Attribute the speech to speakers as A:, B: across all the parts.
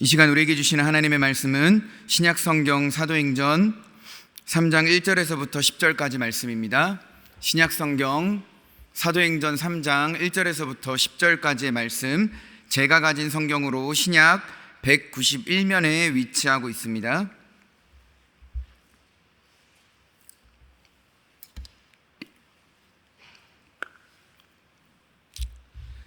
A: 이 시간 우리에게 주시는 하나님의 말씀은 신약성경 사도행전 3장 1절에서부터 10절까지 말씀입니다. 신약성경 사도행전 3장 1절에서부터 10절까지의 말씀, 제가 가진 성경으로 신약 191면에 위치하고 있습니다.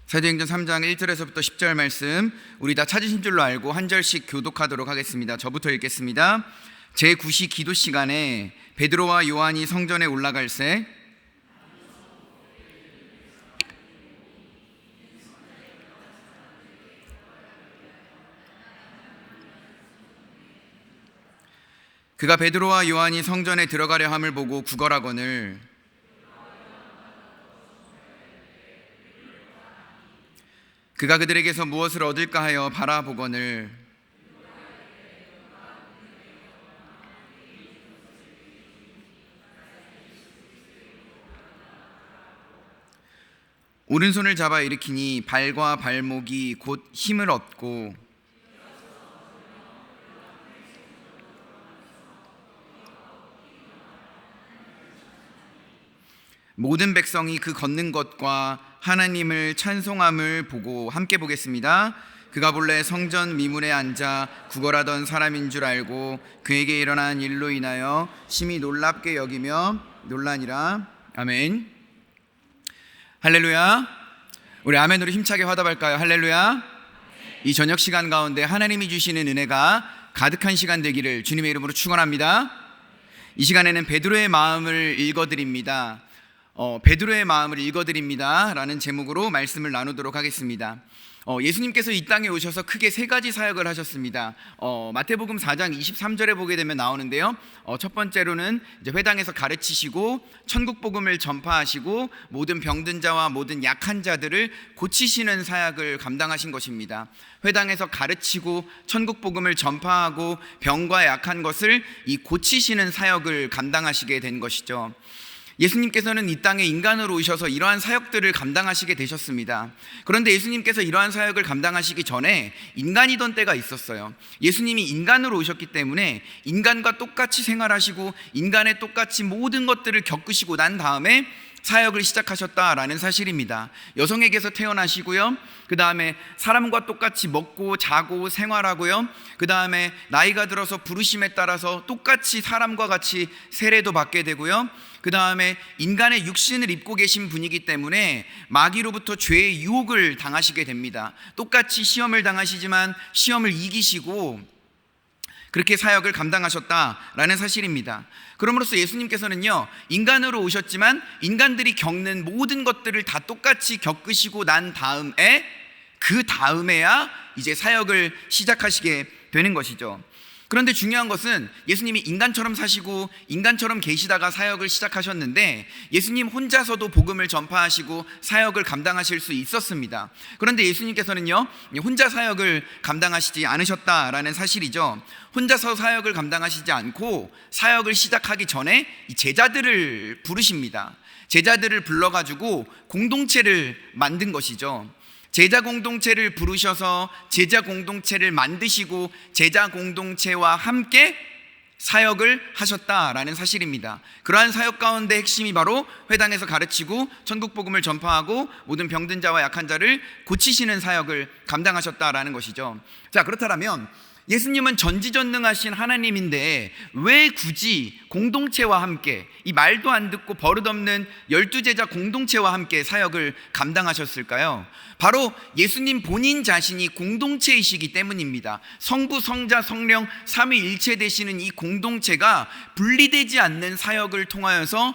A: 사도행전 3장 1절에서부터 10절 말씀, 우리 다 찾으신 줄로 알고 한 절씩 교독하도록 하겠습니다. 저부터 읽겠습니다. 제9시 기도 시간에 베드로와 요한이 성전에 올라갈새 그가 베드로와 요한이 성전에 들어가려 함을 보고 구걸하거늘 그가 그들에게서 무엇을 얻을까 하여 바라보거늘 오른손을 잡아 일으키니 발과 발목이 곧 힘을 얻고 모든 백성이 그 걷는 것과 하나님을 찬송함을 보고 함께 보겠습니다. 그가 본래 성전 미문에 앉아 구걸하던 사람인 줄 알고 그에게 일어난 일로 인하여 심히 놀랍게 여기며 놀라니라. 아멘. 할렐루야. 우리 아멘으로 힘차게 화답할까요? 할렐루야. 이 저녁 시간 가운데 하나님이 주시는 은혜가 가득한 시간 되기를 주님의 이름으로 축원합니다. 이 시간에는 베드로의 마음을 읽어드립니다. 베드로의 마음을 읽어드립니다 라는 제목으로 말씀을 나누도록 하겠습니다. 예수님께서 이 땅에 오셔서 크게 세 가지 사역을 하셨습니다. 마태복음 4장 23절에 보게 되면 나오는데요, 첫 번째로는 이제 회당에서 가르치시고 천국 복음을 전파하시고 모든 병든 자와 모든 약한 자들을 고치시는 사역을 감당하신 것입니다. 회당에서 가르치고 천국 복음을 전파하고 병과 약한 것을 이 고치시는 사역을 감당하시게 된 것이죠. 예수님께서는 이 땅에 인간으로 오셔서 이러한 사역들을 감당하시게 되셨습니다. 그런데 예수님께서 이러한 사역을 감당하시기 전에 인간이던 때가 있었어요. 예수님이 인간으로 오셨기 때문에 인간과 똑같이 생활하시고 인간의 똑같이 모든 것들을 겪으시고 난 다음에 사역을 시작하셨다라는 사실입니다. 여성에게서 태어나시고요, 그 다음에 사람과 똑같이 먹고 자고 생활하고요, 그 다음에 나이가 들어서 부르심에 따라서 똑같이 사람과 같이 세례도 받게 되고요, 그 다음에 인간의 육신을 입고 계신 분이기 때문에 마귀로부터 죄의 유혹을 당하시게 됩니다. 똑같이 시험을 당하시지만 시험을 이기시고 그렇게 사역을 감당하셨다라는 사실입니다. 그럼으로써 예수님께서는요, 인간으로 오셨지만 인간들이 겪는 모든 것들을 다 똑같이 겪으시고 난 다음에 그 다음에야 이제 사역을 시작하시게 되는 것이죠. 그런데 중요한 것은 예수님이 인간처럼 사시고 인간처럼 계시다가 사역을 시작하셨는데 예수님 혼자서도 복음을 전파하시고 사역을 감당하실 수 있었습니다. 그런데 예수님께서는요, 혼자 사역을 감당하시지 않으셨다라는 사실이죠. 혼자서 사역을 감당하시지 않고 사역을 시작하기 전에 이 제자들을 부르십니다. 제자들을 불러가지고 공동체를 만든 것이죠. 제자 공동체를 부르셔서 제자 공동체를 만드시고 제자 공동체와 함께 사역을 하셨다라는 사실입니다. 그러한 사역 가운데 핵심이 바로 회당에서 가르치고 천국 복음을 전파하고 모든 병든 자와 약한 자를 고치시는 사역을 감당하셨다라는 것이죠. 자, 그렇다면 예수님은 전지전능하신 하나님인데 왜 굳이 공동체와 함께, 이 말도 안 듣고 버릇없는 12제자 공동체와 함께 사역을 감당하셨을까요? 바로 예수님 본인 자신이 공동체이시기 때문입니다. 성부, 성자, 성령 삼위일체 되시는 이 공동체가 분리되지 않는 사역을 통하여서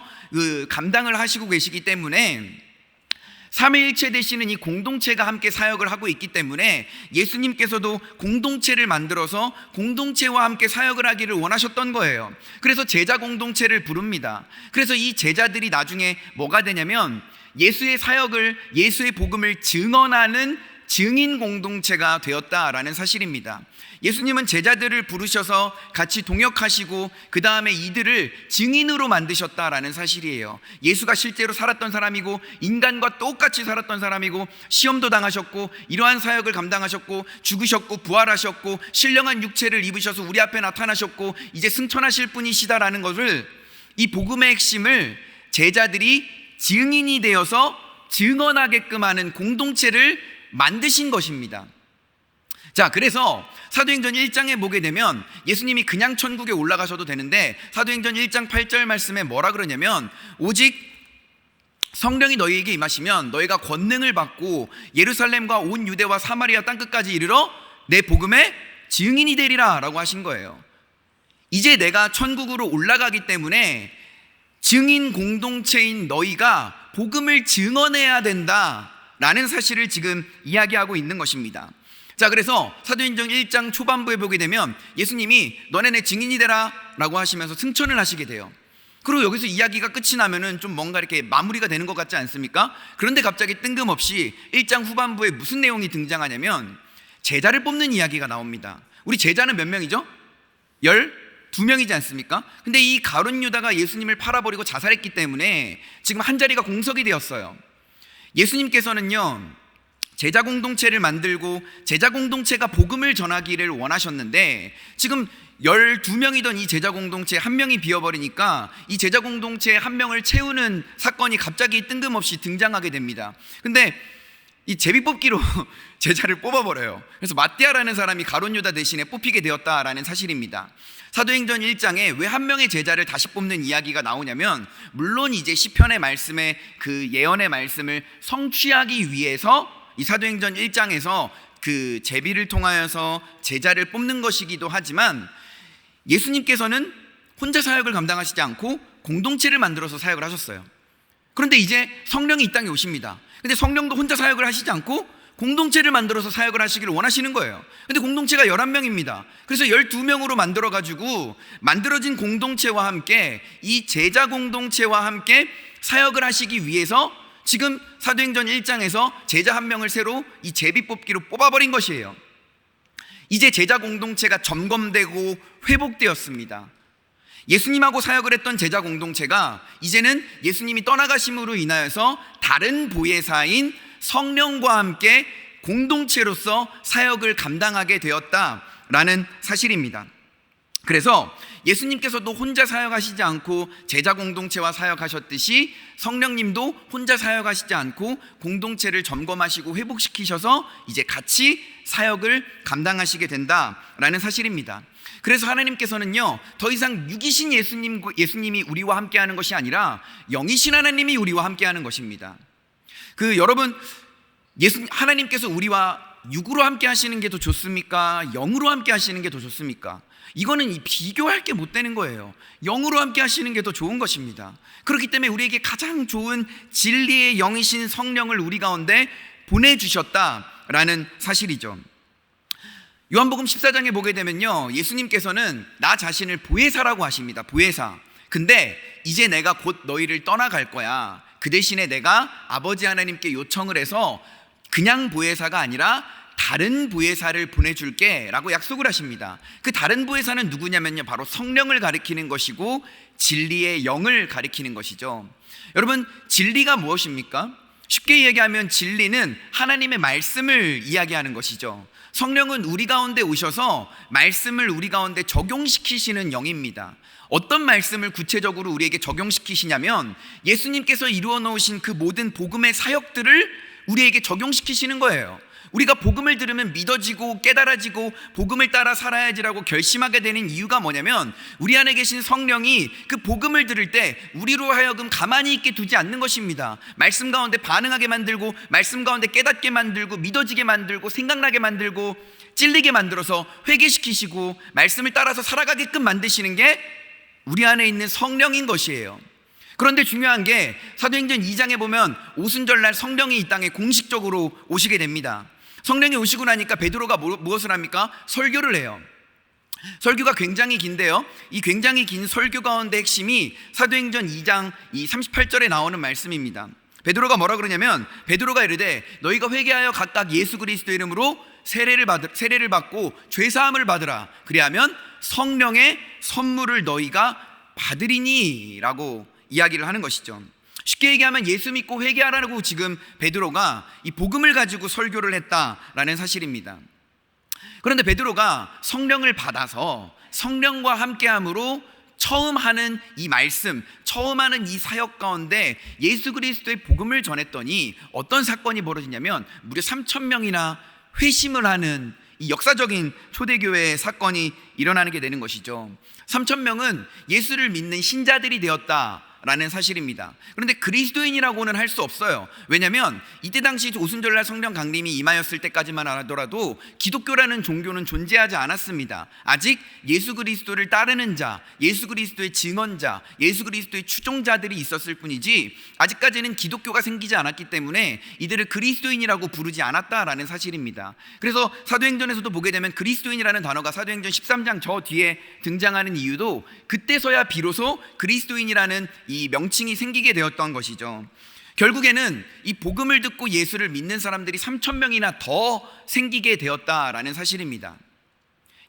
A: 감당을 하시고 계시기 때문에 삼위일체 되시는 이 공동체가 함께 사역을 하고 있기 때문에 예수님께서도 공동체를 만들어서 공동체와 함께 사역을 하기를 원하셨던 거예요. 그래서 제자 공동체를 부릅니다. 그래서 이 제자들이 나중에 뭐가 되냐면 예수의 사역을, 예수의 복음을 증언하는 증인 공동체가 되었다라는 사실입니다. 예수님은 제자들을 부르셔서 같이 동역하시고 그 다음에 이들을 증인으로 만드셨다라는 사실이에요. 예수가 실제로 살았던 사람이고 인간과 똑같이 살았던 사람이고 시험도 당하셨고 이러한 사역을 감당하셨고 죽으셨고 부활하셨고 신령한 육체를 입으셔서 우리 앞에 나타나셨고 이제 승천하실 분이시다라는 것을, 이 복음의 핵심을 제자들이 증인이 되어서 증언하게끔 하는 공동체를 만드신 것입니다. 자, 그래서 사도행전 1장에 보게 되면 예수님이 그냥 천국에 올라가셔도 되는데 사도행전 1장 8절 말씀에 뭐라 그러냐면, 오직 성령이 너희에게 임하시면 너희가 권능을 받고 예루살렘과 온 유대와 사마리아 땅끝까지 이르러 내 복음의 증인이 되리라 라고 하신 거예요. 이제 내가 천국으로 올라가기 때문에 증인 공동체인 너희가 복음을 증언해야 된다라는 사실을 지금 이야기하고 있는 것입니다. 자, 그래서 사도행전 1장 초반부에 보게 되면 예수님이 너네 내 증인이 되라 라고 하시면서 승천을 하시게 돼요. 그리고 여기서 이야기가 끝이 나면은 좀 뭔가 이렇게 마무리가 되는 것 같지 않습니까? 그런데 갑자기 뜬금없이 1장 후반부에 무슨 내용이 등장하냐면 제자를 뽑는 이야기가 나옵니다. 우리 제자는 몇 명이죠? 12명이지 않습니까? 근데 이 가룟 유다가 예수님을 팔아버리고 자살했기 때문에 지금 한 자리가 공석이 되었어요. 예수님께서는요, 제자 공동체를 만들고 제자 공동체가 복음을 전하기를 원하셨는데 지금 12명이던 이 제자 공동체 한 명이 비어버리니까 이 제자 공동체 한 명을 채우는 사건이 갑자기 뜬금없이 등장하게 됩니다. 근데 이 제비뽑기로 제자를 뽑아버려요. 그래서 마띠아라는 사람이 가룟 유다 대신에 뽑히게 되었다라는 사실입니다. 사도행전 1장에 왜 한 명의 제자를 다시 뽑는 이야기가 나오냐면, 물론 이제 시편의 말씀에 그 예언의 말씀을 성취하기 위해서 이 사도행전 1장에서 그 제비를 통하여서 제자를 뽑는 것이기도 하지만, 예수님께서는 혼자 사역을 감당하시지 않고 공동체를 만들어서 사역을 하셨어요. 그런데 이제 성령이 이 땅에 오십니다. 근데 성령도 혼자 사역을 하시지 않고 공동체를 만들어서 사역을 하시기를 원하시는 거예요. 근데 공동체가 11명입니다. 그래서 12명으로 만들어가지고 만들어진 공동체와 함께 이 제자 공동체와 함께 사역을 하시기 위해서 지금 사도행전 1장에서 제자 한 명을 새로 이 제비 뽑기로 뽑아버린 것이에요. 이제 제자 공동체가 점검되고 회복되었습니다. 예수님하고 사역을 했던 제자 공동체가 이제는 예수님이 떠나가심으로 인하여서 다른 보혜사인 성령과 함께 공동체로서 사역을 감당하게 되었다라는 사실입니다. 그래서 예수님께서도 혼자 사역하시지 않고 제자 공동체와 사역하셨듯이 성령님도 혼자 사역하시지 않고 공동체를 점검하시고 회복시키셔서 이제 같이 사역을 감당하시게 된다라는 사실입니다. 그래서 하나님께서는요, 더 이상 육이신 예수님이 우리와 함께하는 것이 아니라 영이신 하나님이 우리와 함께하는 것입니다. 여러분, 하나님께서 우리와 육으로 함께 하시는 게 더 좋습니까? 영으로 함께 하시는 게 더 좋습니까? 이거는 비교할 게 못 되는 거예요. 영으로 함께 하시는 게 더 좋은 것입니다. 그렇기 때문에 우리에게 가장 좋은 진리의 영이신 성령을 우리 가운데 보내주셨다라는 사실이죠. 요한복음 14장에 보게 되면요, 예수님께서는 나 자신을 보혜사라고 하십니다. 보혜사. 근데 이제 내가 곧 너희를 떠나갈 거야. 그 대신에 내가 아버지 하나님께 요청을 해서 그냥 보혜사가 아니라 다른 보혜사를 보내줄게 라고 약속을 하십니다. 그 다른 보혜사는 누구냐면요, 바로 성령을 가리키는 것이고 진리의 영을 가리키는 것이죠. 여러분, 진리가 무엇입니까? 쉽게 얘기하면 진리는 하나님의 말씀을 이야기하는 것이죠. 성령은 우리 가운데 오셔서 말씀을 우리 가운데 적용시키시는 영입니다. 어떤 말씀을 구체적으로 우리에게 적용시키시냐면 예수님께서 이루어 놓으신 그 모든 복음의 사역들을 우리에게 적용시키시는 거예요. 우리가 복음을 들으면 믿어지고 깨달아지고 복음을 따라 살아야지라고 결심하게 되는 이유가 뭐냐면, 우리 안에 계신 성령이 그 복음을 들을 때 우리로 하여금 가만히 있게 두지 않는 것입니다. 말씀 가운데 반응하게 만들고, 말씀 가운데 깨닫게 만들고, 믿어지게 만들고, 생각나게 만들고, 찔리게 만들어서 회개시키시고 말씀을 따라서 살아가게끔 만드시는 게 우리 안에 있는 성령인 것이에요. 그런데 중요한 게 사도행전 2장에 보면 오순절날 성령이 이 땅에 공식적으로 오시게 됩니다. 성령이 오시고 나니까 베드로가 무엇을 합니까? 설교를 해요. 설교가 굉장히 긴데요, 이 굉장히 긴 설교 가운데 핵심이 사도행전 2장 이 38절에 나오는 말씀입니다. 베드로가 뭐라 그러냐면, 베드로가 이르되 너희가 회개하여 각각 예수 그리스도 이름으로 세례를 받고 죄사함을 받으라. 그리하면 성령의 선물을 너희가 받으리니 라고 이야기를 하는 것이죠. 쉽게 얘기하면 예수 믿고 회개하라고 지금 베드로가 이 복음을 가지고 설교를 했다라는 사실입니다. 그런데 베드로가 성령을 받아서 성령과 함께함으로 처음 하는 이 말씀, 처음 하는 이 사역 가운데 예수 그리스도의 복음을 전했더니 어떤 사건이 벌어지냐면 무려 3,000명이나 회심을 하는 이 역사적인 초대교회의 사건이 일어나게 되는 것이죠. 3,000명은 예수를 믿는 신자들이 되었다라는 사실입니다. 그런데 그리스도인이라고는 할 수 없어요. 왜냐하면 이때 당시 오순절날 성령 강림이 임하였을 때까지만 하더라도 기독교라는 종교는 존재하지 않았습니다. 아직 예수 그리스도를 따르는 자, 예수 그리스도의 증언자, 예수 그리스도의 추종자들이 있었을 뿐이지 아직까지는 기독교가 생기지 않았기 때문에 이들을 그리스도인이라고 부르지 않았다라는 사실입니다. 그래서 사도행전에서도 보게 되면 그리스도인이라는 단어가 사도행전 13장 저 뒤에 등장하는 이유도 그때서야 비로소 그리스도인이라는 이 명칭이 생기게 되었던 것이죠. 결국에는 이 복음을 듣고 예수를 믿는 사람들이 3,000명이나 더 생기게 되었다라는 사실입니다.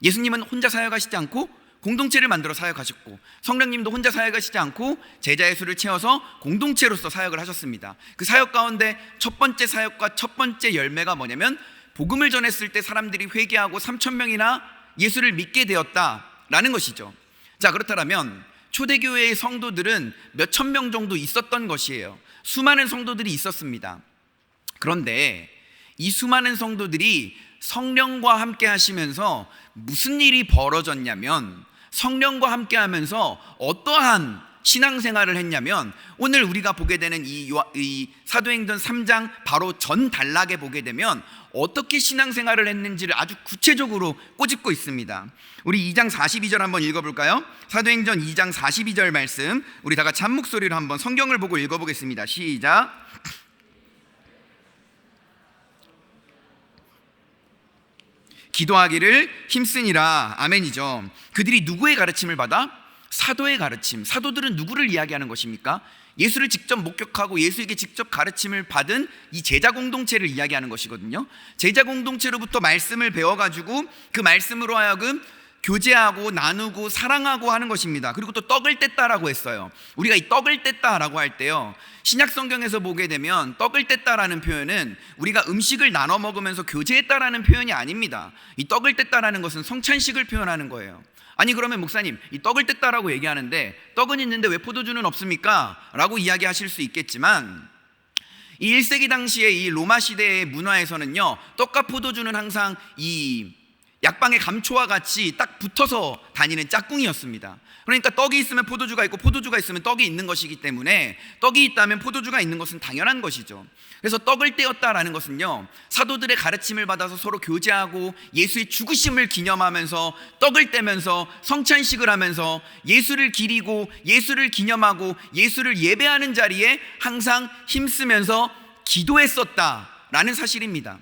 A: 예수님은 혼자 사역하시지 않고 공동체를 만들어 사역하셨고, 성령님도 혼자 사역하시지 않고 제자의 수를 채워서 공동체로서 사역을 하셨습니다. 그 사역 가운데 첫 번째 사역과 첫 번째 열매가 뭐냐면 복음을 전했을 때 사람들이 회개하고 3,000명이나 예수를 믿게 되었다라는 것이죠. 자, 그렇다면 초대교회의 성도들은 몇 천 명 정도 있었던 것이에요. 수많은 성도들이 있었습니다. 그런데 이 수많은 성도들이 성령과 함께 하시면서 무슨 일이 벌어졌냐면, 성령과 함께 하면서 어떠한 신앙생활을 했냐면, 오늘 우리가 보게 되는 이 사도행전 3장 바로 전 단락에 보게 되면 어떻게 신앙생활을 했는지를 아주 구체적으로 꼬집고 있습니다. 우리 2장 42절 한번 읽어볼까요? 사도행전 2장 42절 말씀, 우리 다 같이 한 목소리로 한번 성경을 보고 읽어보겠습니다. 시작. 기도하기를 힘쓰니라. 아멘이죠. 그들이 누구의 가르침을 받아? 사도의 가르침. 사도들은 누구를 이야기하는 것입니까? 예수를 직접 목격하고 예수에게 직접 가르침을 받은 이 제자 공동체를 이야기하는 것이거든요. 제자 공동체로부터 말씀을 배워가지고 그 말씀으로 하여금 교제하고 나누고 사랑하고 하는 것입니다. 그리고 또 떡을 뗐다라고 했어요. 우리가 이 떡을 뗐다라고 할 때요, 신약 성경에서 보게 되면 떡을 뗐다라는 표현은 우리가 음식을 나눠 먹으면서 교제했다라는 표현이 아닙니다. 이 떡을 뗐다라는 것은 성찬식을 표현하는 거예요. 아니, 그러면 목사님, 이 떡을 뗐다라고 얘기하는데 떡은 있는데 왜 포도주는 없습니까? 라고 이야기하실 수 있겠지만, 이 1세기 당시에 이 로마 시대의 문화에서는요, 떡과 포도주는 항상 이 약방의 감초와 같이 딱 붙어서 다니는 짝꿍이었습니다. 그러니까 떡이 있으면 포도주가 있고 포도주가 있으면 떡이 있는 것이기 때문에 떡이 있다면 포도주가 있는 것은 당연한 것이죠. 그래서 떡을 떼었다라는 것은요, 사도들의 가르침을 받아서 서로 교제하고 예수의 죽으심을 기념하면서 떡을 떼면서 성찬식을 하면서 예수를 기리고 예수를 기념하고 예수를 예배하는 자리에 항상 힘쓰면서 기도했었다라는 사실입니다.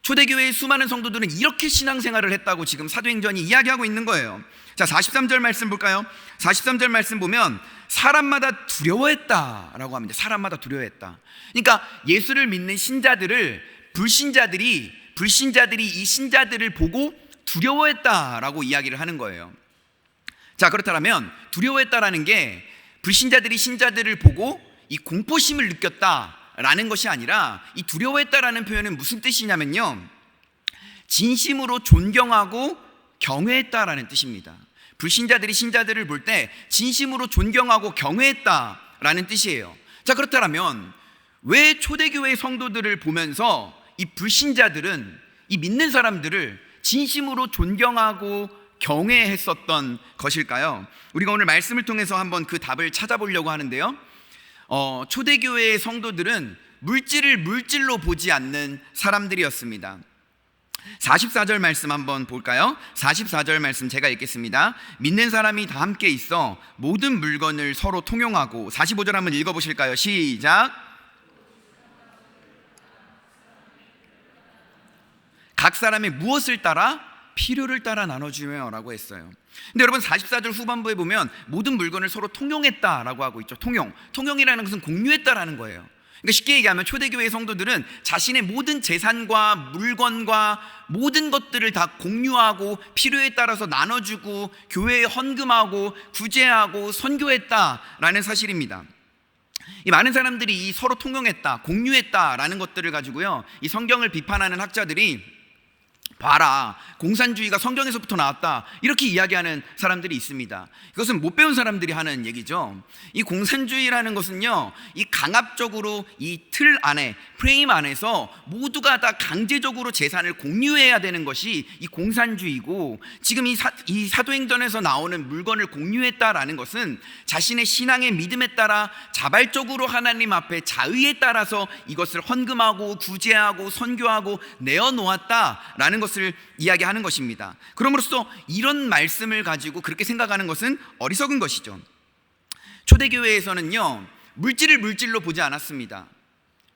A: 초대교회의 수많은 성도들은 이렇게 신앙생활을 했다고 지금 사도행전이 이야기하고 있는 거예요. 자, 43절 말씀 볼까요? 43절 말씀 보면 사람마다 두려워했다라고 합니다. 사람마다 두려워했다. 그러니까 예수를 믿는 신자들을 불신자들이 이 신자들을 보고 두려워했다라고 이야기를 하는 거예요. 자, 그렇다면 두려워했다라는 게 불신자들이 신자들을 보고 이 공포심을 느꼈다 라는 것이 아니라, 이 두려워했다라는 표현은 무슨 뜻이냐면요, 진심으로 존경하고 경외했다라는 뜻입니다. 불신자들이 신자들을 볼 때 진심으로 존경하고 경외했다라는 뜻이에요. 자, 그렇다면 왜 초대교회 성도들을 보면서 이 불신자들은 이 믿는 사람들을 진심으로 존경하고 경외했었던 것일까요? 우리가 오늘 말씀을 통해서 한번 그 답을 찾아보려고 하는데요, 초대교회의 성도들은 물질을 물질로 보지 않는 사람들이었습니다. 44절 말씀 한번 볼까요? 44절 말씀 제가 읽겠습니다. 믿는 사람이 다 함께 있어 모든 물건을 서로 통용하고. 45절 한번 읽어보실까요? 시작. 각 사람의 무엇을 따라? 필요를 따라 나눠주며 라고 했어요. 근데 여러분 44절 후반부에 보면 모든 물건을 서로 통용했다라고 하고 있죠. 통용이라는 것은 공유했다라는 거예요. 그러니까 쉽게 얘기하면 초대교회 성도들은 자신의 모든 재산과 물건과 모든 것들을 다 공유하고 필요에 따라서 나눠주고 교회에 헌금하고 구제하고 선교했다라는 사실입니다. 이 많은 사람들이 이 서로 통용했다, 공유했다라는 것들을 가지고요, 이 성경을 비판하는 학자들이 봐라, 공산주의가 성경에서부터 나왔다, 이렇게 이야기하는 사람들이 있습니다. 이것은 못 배운 사람들이 하는 얘기죠. 이 공산주의라는 것은요, 이 강압적으로 이 틀 안에, 프레임 안에서 모두가 다 강제적으로 재산을 공유해야 되는 것이 이 공산주의고, 지금 이 사도행전에서 나오는 물건을 공유했다라는 것은 자신의 신앙의 믿음에 따라 자발적으로 하나님 앞에 자의에 따라서 이것을 헌금하고 구제하고 선교하고 내어놓았다라는 것을 이야기하는 것입니다. 그럼으로써 이런 말씀을 가지고 그렇게 생각하는 것은 어리석은 것이죠. 초대교회에서는요, 물질을 물질로 보지 않았습니다.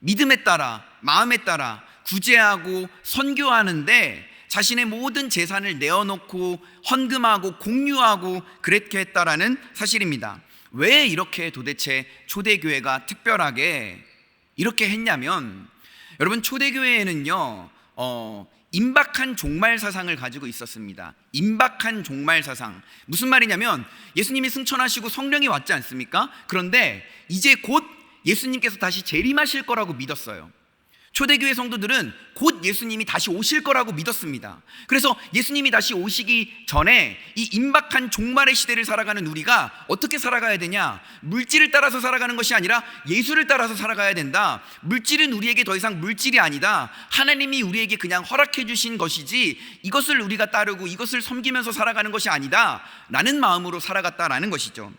A: 믿음에 따라, 마음에 따라 구제하고 선교하는데 자신의 모든 재산을 내어놓고 헌금하고 공유하고 그렇게 했다라는 사실입니다. 왜 이렇게 도대체 초대교회가 특별하게 이렇게 했냐면, 여러분 초대교회에는요 임박한 종말 사상을 가지고 있었습니다. 임박한 종말 사상, 무슨 말이냐면 예수님이 승천하시고 성령이 왔지 않습니까? 그런데 이제 곧 예수님께서 다시 재림하실 거라고 믿었어요. 초대교회 성도들은 곧 예수님이 다시 오실 거라고 믿었습니다. 그래서 예수님이 다시 오시기 전에 이 임박한 종말의 시대를 살아가는 우리가 어떻게 살아가야 되냐? 물질을 따라서 살아가는 것이 아니라 예수를 따라서 살아가야 된다. 물질은 우리에게 더 이상 물질이 아니다. 하나님이 우리에게 그냥 허락해 주신 것이지 이것을 우리가 따르고 이것을 섬기면서 살아가는 것이 아니다 라는 마음으로 살아갔다라는 것이죠.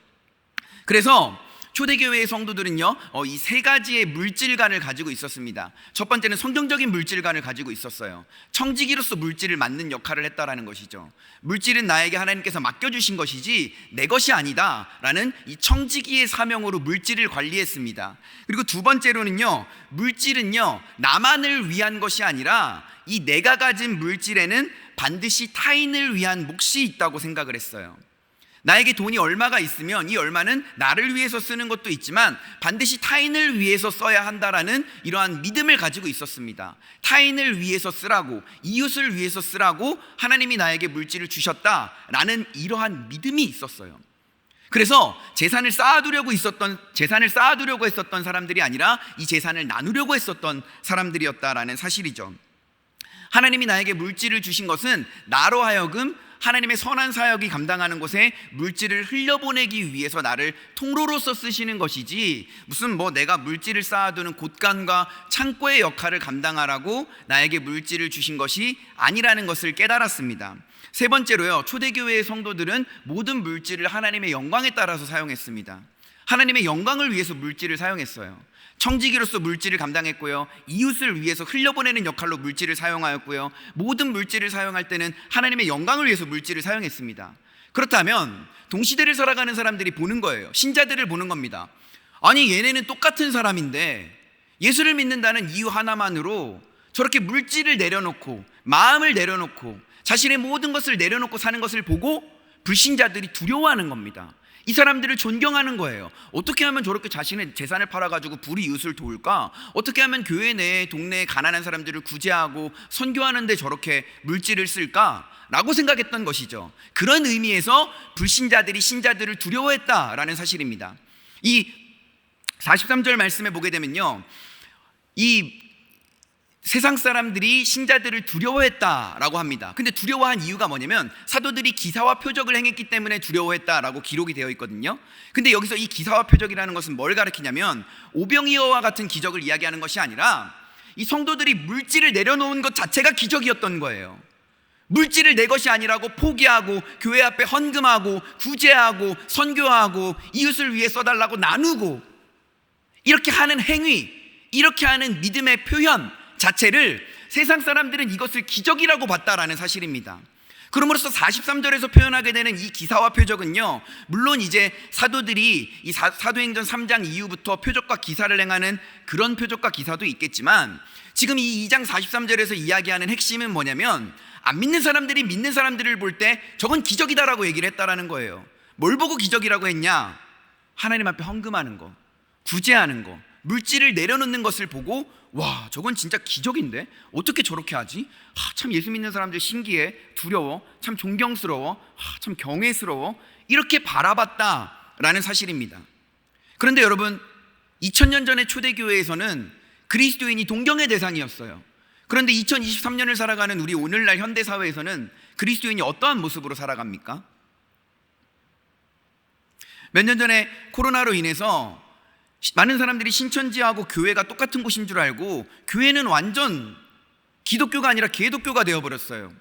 A: 그래서 초대교회의 성도들은요, 이 세 가지의 물질관을 가지고 있었습니다. 첫 번째는 성경적인 물질관을 가지고 있었어요. 청지기로서 물질을 맡는 역할을 했다라는 것이죠. 물질은 나에게 하나님께서 맡겨주신 것이지 내 것이 아니다 라는 이 청지기의 사명으로 물질을 관리했습니다. 그리고 두 번째로는요, 물질은요 나만을 위한 것이 아니라 이 내가 가진 물질에는 반드시 타인을 위한 몫이 있다고 생각을 했어요. 나에게 돈이 얼마가 있으면 이 얼마는 나를 위해서 쓰는 것도 있지만 반드시 타인을 위해서 써야 한다라는 이러한 믿음을 가지고 있었습니다. 타인을 위해서 쓰라고, 이웃을 위해서 쓰라고 하나님이 나에게 물질을 주셨다라는 이러한 믿음이 있었어요. 그래서 재산을 쌓아두려고 했었던 사람들이 아니라 이 재산을 나누려고 했었던 사람들이었다라는 사실이죠. 하나님이 나에게 물질을 주신 것은 나로 하여금 하나님의 선한 사역이 감당하는 곳에 물질을 흘려보내기 위해서 나를 통로로서 쓰시는 것이지, 무슨 내가 물질을 쌓아두는 곳간과 창고의 역할을 감당하라고 나에게 물질을 주신 것이 아니라는 것을 깨달았습니다. 세 번째로요, 초대교회의 성도들은 모든 물질을 하나님의 영광에 따라서 사용했습니다. 하나님의 영광을 위해서 물질을 사용했어요. 청지기로서 물질을 감당했고요, 이웃을 위해서 흘려보내는 역할로 물질을 사용하였고요, 모든 물질을 사용할 때는 하나님의 영광을 위해서 물질을 사용했습니다. 그렇다면 동시대를 살아가는 사람들이 보는 거예요. 신자들을 보는 겁니다. 아니, 얘네는 똑같은 사람인데 예수를 믿는다는 이유 하나만으로 저렇게 물질을 내려놓고 마음을 내려놓고 자신의 모든 것을 내려놓고 사는 것을 보고 불신자들이 두려워하는 겁니다. 이 사람들을 존경하는 거예요. 어떻게 하면 저렇게 자신의 재산을 팔아가지고 불의 이웃을 도울까? 어떻게 하면 교회 내에 동네에 가난한 사람들을 구제하고 선교하는데 저렇게 물질을 쓸까? 라고 생각했던 것이죠. 그런 의미에서 불신자들이 신자들을 두려워했다라는 사실입니다. 이 43절 말씀에 보게 되면요, 이 세상 사람들이 신자들을 두려워했다라고 합니다. 근데 두려워한 이유가 뭐냐면 사도들이 기사와 표적을 행했기 때문에 두려워했다라고 기록이 되어 있거든요. 근데 여기서 이 기사와 표적이라는 것은 뭘 가리키냐면 오병이어와 같은 기적을 이야기하는 것이 아니라 이 성도들이 물질을 내려놓은 것 자체가 기적이었던 거예요. 물질을 내 것이 아니라고 포기하고 교회 앞에 헌금하고 구제하고 선교하고 이웃을 위해 써달라고 나누고 이렇게 하는 행위, 이렇게 하는 믿음의 표현 자체를 세상 사람들은 이것을 기적이라고 봤다라는 사실입니다. 그러므로서 43절에서 표현하게 되는 이 기사와 표적은요, 물론 이제 사도들이 이 사도행전 3장 이후부터 표적과 기사를 행하는 그런 표적과 기사도 있겠지만 지금 이 2장 43절에서 이야기하는 핵심은 뭐냐면 안 믿는 사람들이 믿는 사람들을 볼 때 저건 기적이다라고 얘기를 했다라는 거예요. 뭘 보고 기적이라고 했냐? 하나님 앞에 헌금하는 거, 구제하는 거, 물질을 내려놓는 것을 보고 와, 저건 진짜 기적인데 어떻게 저렇게 하지? 참 예수 믿는 사람들 신기해, 두려워, 참 존경스러워, 참 경외스러워, 이렇게 바라봤다라는 사실입니다. 그런데 여러분, 2000년 전의 초대교회에서는 그리스도인이 동경의 대상이었어요. 그런데 2023년을 살아가는 우리 오늘날 현대사회에서는 그리스도인이 어떠한 모습으로 살아갑니까? 몇 년 전에 코로나로 인해서 많은 사람들이 신천지하고 교회가 똑같은 곳인 줄 알고 교회는 완전 기독교가 아니라 개독교가 되어버렸어요.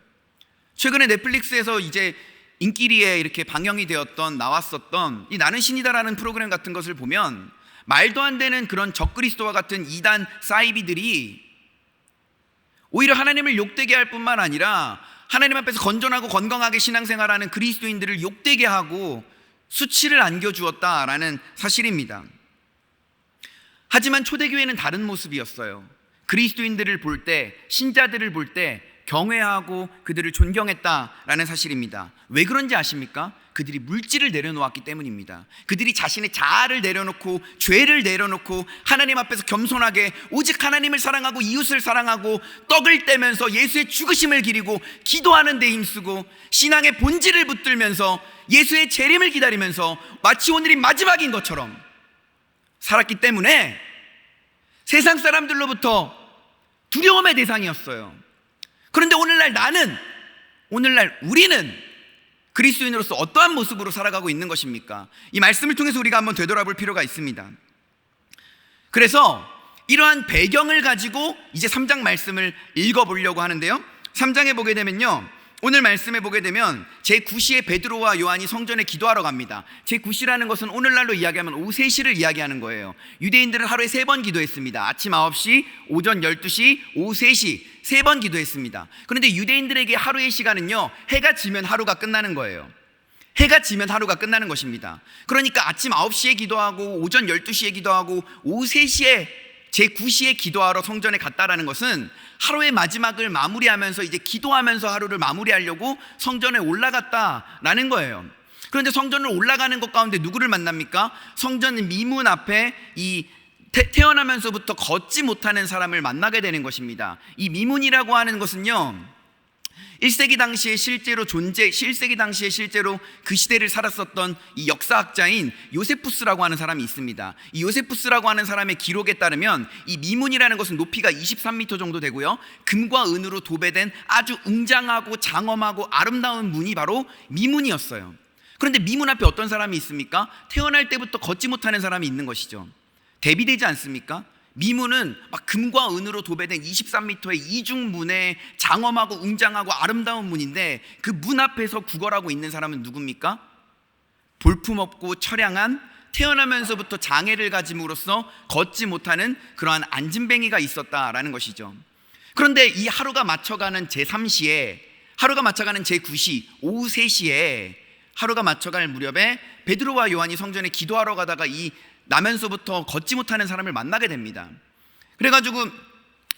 A: 최근에 넷플릭스에서 이제 인기리에 이렇게 방영이 되었던, 나왔었던 이 나는 신이다라는 프로그램 같은 것을 보면 말도 안 되는 그런 적그리스도와 같은 이단 사이비들이 오히려 하나님을 욕되게 할 뿐만 아니라 하나님 앞에서 건전하고 건강하게 신앙생활하는 그리스도인들을 욕되게 하고 수치를 안겨주었다라는 사실입니다. 하지만 초대교회는 다른 모습이었어요. 그리스도인들을 볼 때, 신자들을 볼 때 경외하고 그들을 존경했다라는 사실입니다. 왜 그런지 아십니까? 그들이 물질을 내려놓았기 때문입니다. 그들이 자신의 자아를 내려놓고 죄를 내려놓고 하나님 앞에서 겸손하게 오직 하나님을 사랑하고 이웃을 사랑하고 떡을 떼면서 예수의 죽으심을 기리고 기도하는 데 힘쓰고 신앙의 본질을 붙들면서 예수의 재림을 기다리면서 마치 오늘이 마지막인 것처럼 살았기 때문에 세상 사람들로부터 두려움의 대상이었어요. 그런데 오늘날 우리는 그리스도인으로서 어떠한 모습으로 살아가고 있는 것입니까? 이 말씀을 통해서 우리가 한번 되돌아볼 필요가 있습니다. 그래서 이러한 배경을 가지고 이제 3장 말씀을 읽어보려고 하는데요, 3장에 보게 되면요, 오늘 말씀에 보게 되면 제9시에 베드로와 요한이 성전에 기도하러 갑니다. 제9시라는 것은 오늘날로 이야기하면 오후 3시를 이야기하는 거예요. 유대인들은 하루에 3번 기도했습니다. 아침 9시, 오전 12시, 오후 3시 3번 기도했습니다. 그런데 유대인들에게 하루의 시간은요, 해가 지면 하루가 끝나는 거예요. 해가 지면 하루가 끝나는 것입니다. 그러니까 아침 9시에 기도하고 오전 12시에 기도하고 오후 3시에 제9시에 기도하러 성전에 갔다라는 것은 하루의 마지막을 마무리하면서 이제 기도하면서 하루를 마무리하려고 성전에 올라갔다라는 거예요. 그런데 성전을 올라가는 것 가운데 누구를 만납니까? 성전 미문 앞에 이 태어나면서부터 걷지 못하는 사람을 만나게 되는 것입니다. 이 미문이라고 하는 것은요, 1세기 당시에 실제로 그 시대를 살았었던 이 역사학자인 요세푸스라고 하는 사람이 있습니다. 이 요세푸스라고 하는 사람의 기록에 따르면 이 미문이라는 것은 높이가 23m 정도 되고요, 금과 은으로 도배된 아주 웅장하고 장엄하고 아름다운 문이 바로 미문이었어요. 그런데 미문 앞에 어떤 사람이 있습니까? 태어날 때부터 걷지 못하는 사람이 있는 것이죠. 대비되지 않습니까? 미문은 막 금과 은으로 도배된 23m의 이중문의 장엄하고 웅장하고 아름다운 문인데 그 문 앞에서 구걸하고 있는 사람은 누굽니까? 볼품없고 처량한, 태어나면서부터 장애를 가짐으로써 걷지 못하는 그러한 안진뱅이가 있었다라는 것이죠. 그런데 이 하루가 맞춰가는 제3시에, 하루가 맞춰가는 제9시, 오후 3시에 하루가 맞춰갈 무렵에 베드로와 요한이 성전에 기도하러 가다가 이 나면서부터 걷지 못하는 사람을 만나게 됩니다. 그래가지고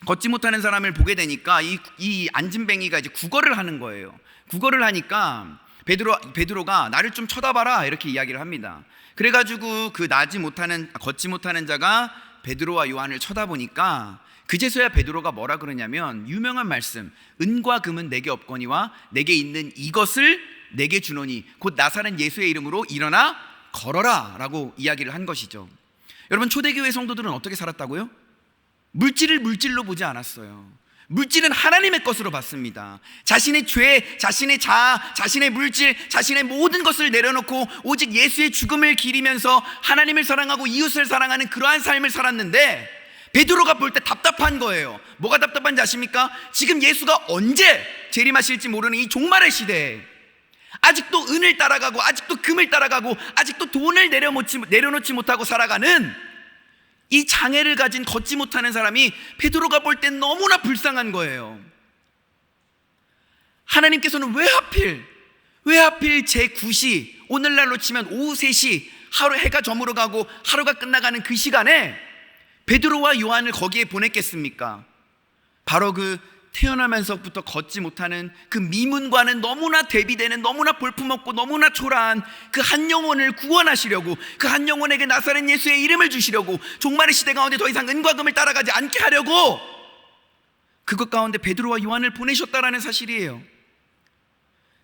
A: 걷지 못하는 사람을 보게 되니까 이 안진뱅이가 이제 구걸을 하는 거예요. 구걸을 하니까 베드로가 나를 좀 쳐다봐라 이렇게 이야기를 합니다. 그래가지고 그 걷지 못하는 자가 베드로와 요한을 쳐다보니까 그제서야 베드로가 뭐라 그러냐면 유명한 말씀, 은과 금은 내게 없거니와 내게 있는 이것을 내게 주노니 곧 나사렛 예수의 이름으로 일어나 걸어라 라고 이야기를 한 것이죠. 여러분, 초대교회 성도들은 어떻게 살았다고요? 물질을 물질로 보지 않았어요. 물질은 하나님의 것으로 봤습니다. 자신의 죄, 자신의 자아, 자신의 물질, 자신의 모든 것을 내려놓고 오직 예수의 죽음을 기리면서 하나님을 사랑하고 이웃을 사랑하는 그러한 삶을 살았는데 베드로가 볼 때 답답한 거예요. 뭐가 답답한지 아십니까? 지금 예수가 언제 재림하실지 모르는 이 종말의 시대에 아직도 은을 따라가고 아직도 금을 따라가고 아직도 돈을 내려놓지 못하고 살아가는 이 장애를 가진 걷지 못하는 사람이 베드로가 볼 땐 너무나 불쌍한 거예요. 하나님께서는 왜 하필 제9시, 오늘날로 치면 오후 3시, 하루 해가 저물어 가고 하루가 끝나가는 그 시간에 베드로와 요한을 거기에 보냈겠습니까? 바로 그 태어나면서부터 걷지 못하는 그 미문과는 너무나 대비되는, 너무나 볼품없고 너무나 초라한 그 한 영혼을 구원하시려고, 그 한 영혼에게 나사렛 예수의 이름을 주시려고, 종말의 시대 가운데 더 이상 은과 금을 따라가지 않게 하려고 그것 가운데 베드로와 요한을 보내셨다라는 사실이에요.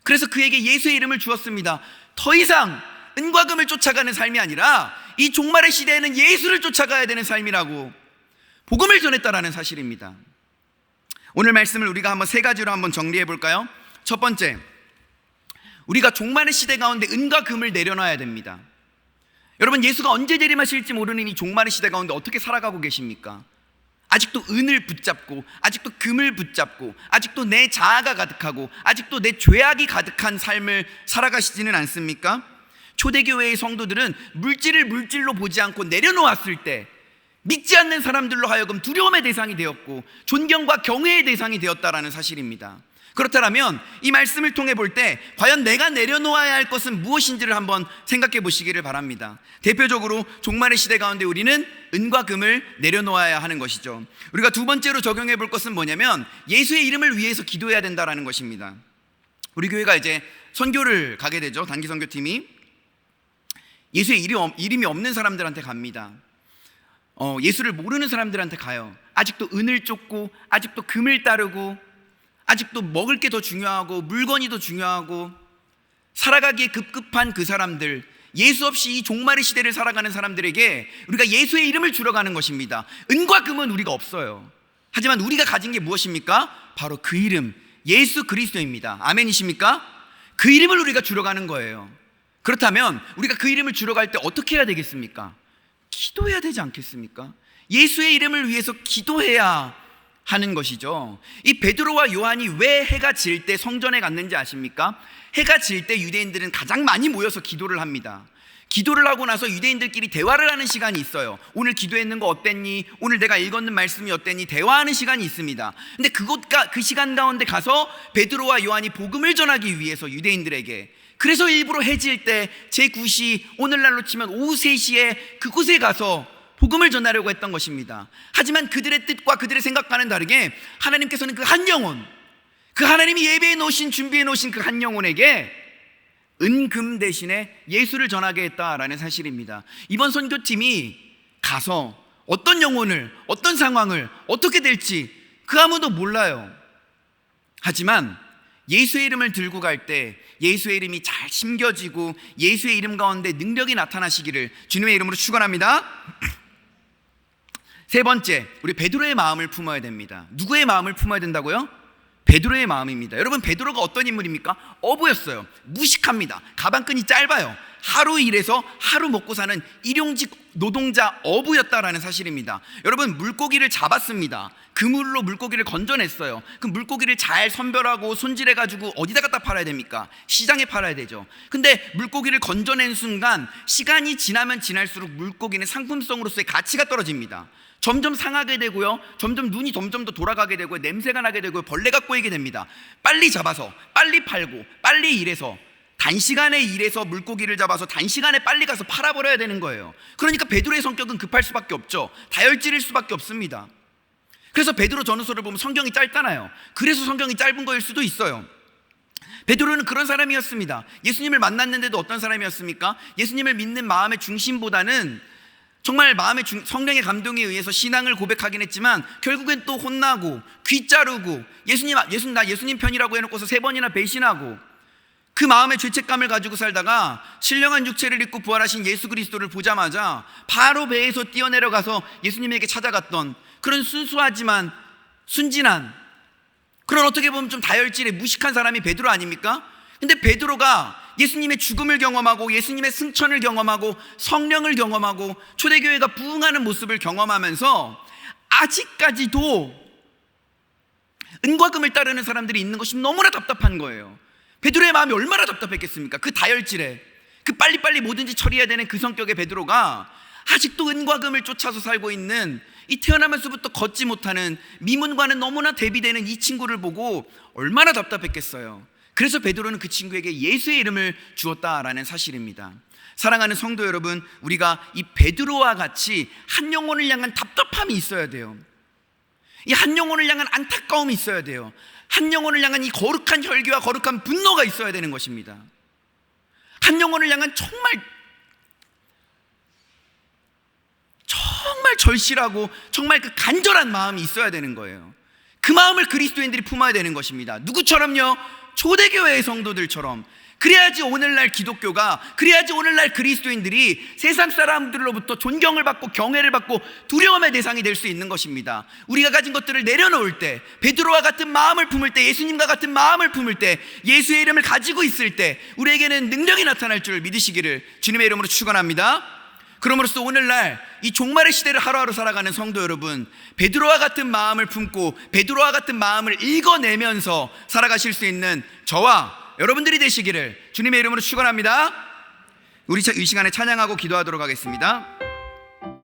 A: 그래서 그에게 예수의 이름을 주었습니다. 더 이상 은과 금을 쫓아가는 삶이 아니라 이 종말의 시대에는 예수를 쫓아가야 되는 삶이라고 복음을 전했다라는 사실입니다. 오늘 말씀을 우리가 한번 세 가지로 한번 정리해 볼까요? 첫 번째, 우리가 종말의 시대 가운데 은과 금을 내려놔야 됩니다. 여러분, 예수가 언제 재림하실지 모르는 이 종말의 시대 가운데 어떻게 살아가고 계십니까? 아직도 은을 붙잡고, 아직도 금을 붙잡고, 아직도 내 자아가 가득하고, 아직도 내 죄악이 가득한 삶을 살아가시지는 않습니까? 초대교회의 성도들은 물질을 물질로 보지 않고 내려놓았을 때 믿지 않는 사람들로 하여금 두려움의 대상이 되었고 존경과 경외의 대상이 되었다라는 사실입니다. 그렇다면 이 말씀을 통해 볼 때 과연 내가 내려놓아야 할 것은 무엇인지를 한번 생각해 보시기를 바랍니다. 대표적으로 종말의 시대 가운데 우리는 은과 금을 내려놓아야 하는 것이죠. 우리가 두 번째로 적용해 볼 것은 뭐냐면 예수의 이름을 위해서 기도해야 된다라는 것입니다. 우리 교회가 이제 선교를 가게 되죠. 단기 선교팀이 예수의 이름이 없는 사람들한테 갑니다. 예수를 모르는 사람들한테 가요. 아직도 은을 쫓고, 아직도 금을 따르고, 아직도 먹을 게 더 중요하고 물건이 더 중요하고 살아가기에 급급한 그 사람들, 예수 없이 이 종말의 시대를 살아가는 사람들에게 우리가 예수의 이름을 주러 가는 것입니다. 은과 금은 우리가 없어요. 하지만 우리가 가진 게 무엇입니까? 바로 그 이름, 예수 그리스도입니다. 아멘이십니까? 그 이름을 우리가 주러 가는 거예요. 그렇다면 우리가 그 이름을 주러 갈 때 어떻게 해야 되겠습니까? 기도해야 되지 않겠습니까? 예수의 이름을 위해서 기도해야 하는 것이죠. 이 베드로와 요한이 왜 해가 질 때 성전에 갔는지 아십니까? 해가 질 때 유대인들은 가장 많이 모여서 기도를 합니다. 기도를 하고 나서 유대인들끼리 대화를 하는 시간이 있어요. 오늘 기도했는 거 어땠니? 오늘 내가 읽었는 말씀이 어땠니? 대화하는 시간이 있습니다. 근데 그 시간 가운데 가서 베드로와 요한이 복음을 전하기 위해서 유대인들에게, 그래서 일부러 해질 때 제9시, 오늘날로 치면 오후 3시에 그곳에 가서 복음을 전하려고 했던 것입니다. 하지만 그들의 뜻과 그들의 생각과는 다르게 하나님께서는 그 한 영혼, 그 하나님이 예배해 놓으신, 준비해 놓으신 그 한 영혼에게 은금 대신에 예수를 전하게 했다라는 사실입니다. 이번 선교팀이 가서 어떤 영혼을, 어떤 상황을 어떻게 될지 그 아무도 몰라요. 하지만 예수의 이름을 들고 갈 때 예수의 이름이 잘 심겨지고 예수의 이름 가운데 능력이 나타나시기를 주님의 이름으로 축원합니다. 세 번째, 우리 베드로의 마음을 품어야 됩니다. 누구의 마음을 품어야 된다고요? 베드로의 마음입니다. 여러분, 베드로가 어떤 인물입니까? 어부였어요. 무식합니다. 가방끈이 짧아요. 하루 일해서 하루 먹고 사는 일용직 노동자 어부였다라는 사실입니다. 여러분, 물고기를 잡았습니다. 그물로 물고기를 건져냈어요. 그 물고기를 잘 선별하고 손질해가지고 어디다 갖다 팔아야 됩니까? 시장에 팔아야 되죠. 근데 물고기를 건져낸 순간 시간이 지나면 지날수록 물고기는 상품성으로서의 가치가 떨어집니다. 점점 상하게 되고요, 점점 눈이 점점 더 돌아가게 되고요, 냄새가 나게 되고요, 벌레가 꼬이게 됩니다. 빨리 잡아서 빨리 팔고 빨리 일해서 단시간에 일해서 물고기를 잡아서 단시간에 빨리 가서 팔아버려야 되는 거예요. 그러니까 베드로의 성격은 급할 수밖에 없죠. 다혈질일 수밖에 없습니다. 그래서 베드로 전후서를 보면 성경이 짧잖아요. 그래서 성경이 짧은 거일 수도 있어요. 베드로는 그런 사람이었습니다. 예수님을 만났는데도 어떤 사람이었습니까? 예수님을 믿는 마음의 중심보다는 정말 성령의 감동에 의해서 신앙을 고백하긴 했지만 결국엔 또 혼나고 귀 자르고 나 예수님 편이라고 해놓고서 3번이나 배신하고 그 마음의 죄책감을 가지고 살다가 신령한 육체를 입고 부활하신 예수 그리스도를 보자마자 바로 배에서 뛰어내려가서 예수님에게 찾아갔던 그런 순수하지만 순진한, 그런 어떻게 보면 좀 다혈질의 무식한 사람이 베드로 아닙니까? 근데 베드로가 예수님의 죽음을 경험하고 예수님의 승천을 경험하고 성령을 경험하고 초대교회가 부흥하는 모습을 경험하면서 아직까지도 은과 금을 따르는 사람들이 있는 것이 너무나 답답한 거예요. 베드로의 마음이 얼마나 답답했겠습니까? 그 다혈질에, 그 빨리빨리 뭐든지 처리해야 되는 그 성격의 베드로가 아직도 은과 금을 쫓아서 살고 있는, 이 태어나면서부터 걷지 못하는, 미문과는 너무나 대비되는 이 친구를 보고 얼마나 답답했겠어요. 그래서 베드로는 그 친구에게 예수의 이름을 주었다라는 사실입니다. 사랑하는 성도 여러분, 우리가 이 베드로와 같이 한 영혼을 향한 답답함이 있어야 돼요. 이 한 영혼을 향한 안타까움이 있어야 돼요. 한 영혼을 향한 이 거룩한 혈기와 거룩한 분노가 있어야 되는 것입니다. 한 영혼을 향한 정말 절실하고 정말 그 간절한 마음이 있어야 되는 거예요. 그 마음을 그리스도인들이 품어야 되는 것입니다. 누구처럼요? 초대교회의 성도들처럼. 그래야지 오늘날 기독교가, 그래야지 오늘날 그리스도인들이 세상 사람들로부터 존경을 받고 경애를 받고 두려움의 대상이 될 수 있는 것입니다. 우리가 가진 것들을 내려놓을 때, 베드로와 같은 마음을 품을 때, 예수님과 같은 마음을 품을 때, 예수의 이름을 가지고 있을 때 우리에게는 능력이 나타날 줄 믿으시기를 주님의 이름으로 축원합니다. 그러므로써 오늘날 이 종말의 시대를 하루하루 살아가는 성도 여러분, 베드로와 같은 마음을 품고 베드로와 같은 마음을 읽어내면서 살아가실 수 있는 저와 여러분들이 되시기를 주님의 이름으로 축원합니다. 우리 이 시간에 찬양하고 기도하도록 하겠습니다.